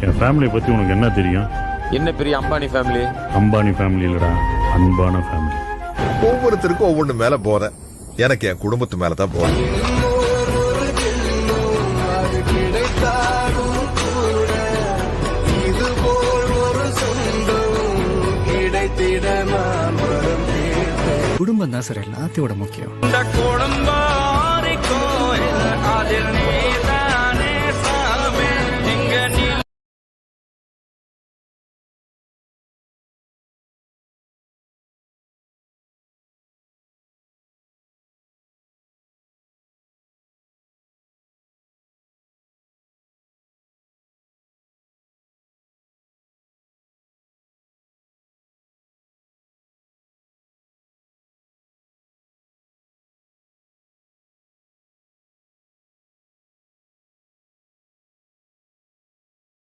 என் ஃபேமிலியை பற்றி உனக்கு என்ன தெரியும்? என்ன பெரிய அம்பானி ஃபேமிலி? அம்பானி ஃபேமிலி இல்லடா, அன்பான ஃபேமிலி. ஒவ்வொருத்தருக்கும் ஒவ்வொன்று மேல போறேன். எனக்கு என் குடும்பத்து மேலதான் போறேன். குடும்பம் தான் சார் எல்லாத்தையோட முக்கியம். இந்த குடும்பம்